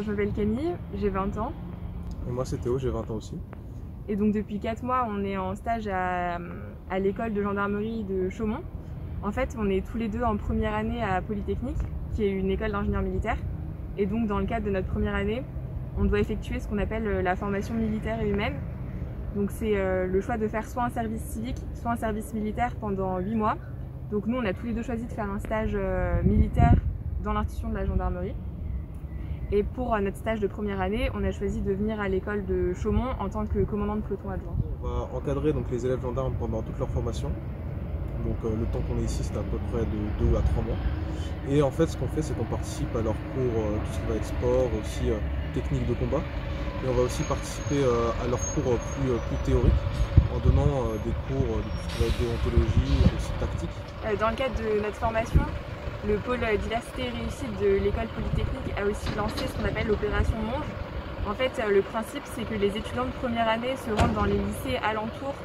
je m'appelle Camille, j'ai 20 ans. Et moi c'est Théo, j'ai 20 ans aussi. Et donc depuis 4 mois, on est en stage à l'école de gendarmerie de Chaumont. En fait, on est tous les deux en première année à Polytechnique, qui est une école d'ingénieurs militaires. Et donc dans le cadre de notre première année, on doit effectuer ce qu'on appelle la formation militaire et humaine. Donc c'est le choix de faire soit un service civique, soit un service militaire pendant 8 mois. Donc nous, on a tous les deux choisi de faire un stage militaire dans l'institution de la gendarmerie. Et pour notre stage de première année, on a choisi de venir à l'école de Chaumont en tant que commandant de peloton adjoint. On va encadrer donc les élèves gendarmes pendant toute leur formation. Donc le temps qu'on est ici, c'est à peu près de 2 à 3 mois. Et en fait, ce qu'on fait, c'est qu'on participe à leurs cours, tout ce qui va être sport, aussi technique de combat. Et on va aussi participer à leurs cours plus théoriques, en donnant des cours de tout ce qui va être déontologie, aussi tactique. Dans le cadre de notre formation, le pôle diversité et réussite de l'école polytechnique a aussi lancé ce qu'on appelle l'opération Monge. En fait, le principe, c'est que les étudiants de première année se rendent dans les lycées alentours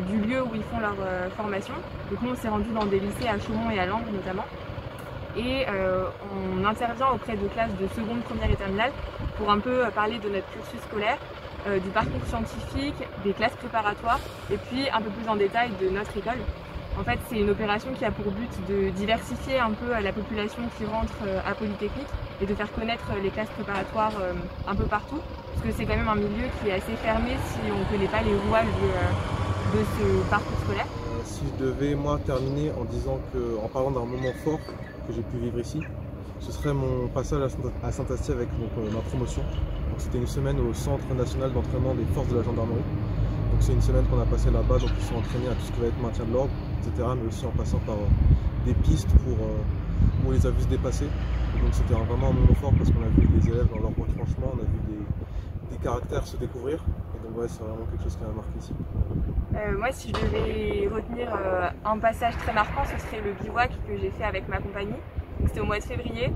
du lieu où ils font leur formation. Donc nous, on s'est rendus dans des lycées à Chaumont et à Langres notamment. Et on intervient auprès de classes de seconde, première et terminale pour un peu parler de notre cursus scolaire, du parcours scientifique, des classes préparatoires et puis un peu plus en détail de notre école. En fait, c'est une opération qui a pour but de diversifier un peu la population qui rentre à Polytechnique et de faire connaître les classes préparatoires un peu partout, parce que c'est quand même un milieu qui est assez fermé si on ne connaît pas les rouages de ce parcours scolaire. Si je devais, moi, terminer en parlant d'un moment fort que j'ai pu vivre ici, ce serait mon passage à Saint-Astier avec ma promotion. C'était une semaine au Centre national d'entraînement des forces de la gendarmerie. Donc c'est une semaine qu'on a passée là-bas, donc ils sont entraînés à tout ce qui va être maintien de l'ordre, etc. Mais aussi en passant par des pistes où on les a vus se dépasser. Et donc c'était vraiment un moment fort parce qu'on a vu les élèves dans leur retranchement, on a vu des caractères se découvrir. Et donc ouais, c'est vraiment quelque chose qui m'a marqué ici. Moi, si je devais retenir un passage très marquant, ce serait le bivouac que j'ai fait avec ma compagnie. C'était au mois de février.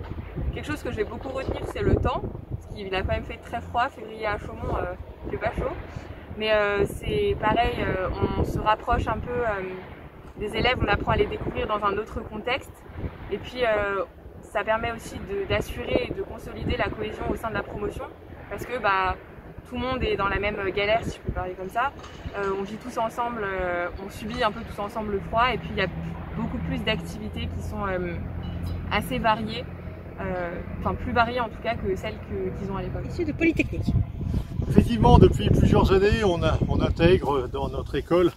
Quelque chose que je vais beaucoup retenir, c'est le temps, parce qu'il a quand même fait très froid. Février à Chaumont, il fait pas chaud. Mais c'est pareil, on se rapproche un peu des élèves, on apprend à les découvrir dans un autre contexte. Et puis ça permet aussi d'assurer et de consolider la cohésion au sein de la promotion, parce que tout le monde est dans la même galère, si je peux parler comme ça. On vit tous ensemble, on subit un peu tous ensemble le froid, et puis il y a beaucoup plus d'activités qui sont assez variées, enfin plus variées en tout cas que celles qu'ils ont à l'école. Issu de Polytechnique. Effectivement, depuis plusieurs années, on intègre dans notre école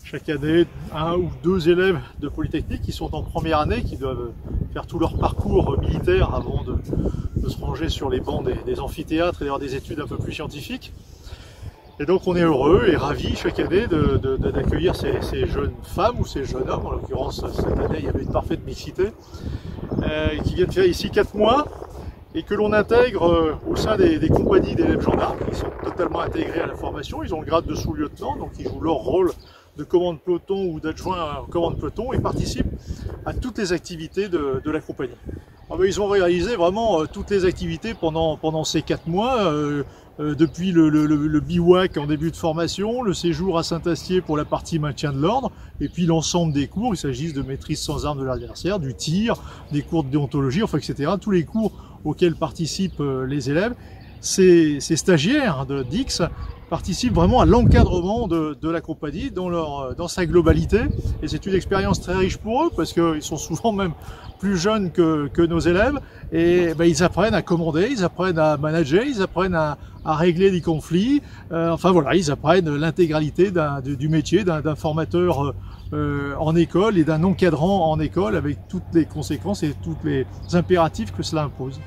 chaque année 1 ou 2 élèves de Polytechnique qui sont en première année, qui doivent faire tout leur parcours militaire avant de se ranger sur les bancs des amphithéâtres et d'avoir des études un peu plus scientifiques. Et donc on est heureux et ravis chaque année d'accueillir ces jeunes femmes ou ces jeunes hommes, en l'occurrence cette année il y avait une parfaite mixité, qui viennent faire ici 4 mois. Et que l'on intègre au sein des compagnies d'élèves gendarmes qui sont totalement intégrés à la formation. Ils ont le grade de sous-lieutenant, donc ils jouent leur rôle de commande peloton ou d'adjoint commande peloton et participent à toutes les activités de la compagnie. Alors, ils ont réalisé vraiment toutes les activités pendant ces 4 mois, depuis le bivouac en début de formation, le séjour à Saint-Astier pour la partie maintien de l'ordre, et puis l'ensemble des cours, il s'agisse de maîtrise sans arme de l'adversaire, du tir, des cours de déontologie, enfin etc. Tous les cours auxquels participent les élèves. Ces stagiaires d'X participent vraiment à l'encadrement de la compagnie dans sa globalité. Et c'est une expérience très riche pour eux parce qu'ils sont souvent même plus jeunes que nos élèves. Et ils apprennent à commander, ils apprennent à manager, ils apprennent à régler des conflits. Enfin voilà, ils apprennent l'intégralité du métier d'un formateur en école et d'un encadrant en école avec toutes les conséquences et tous les impératifs que cela impose.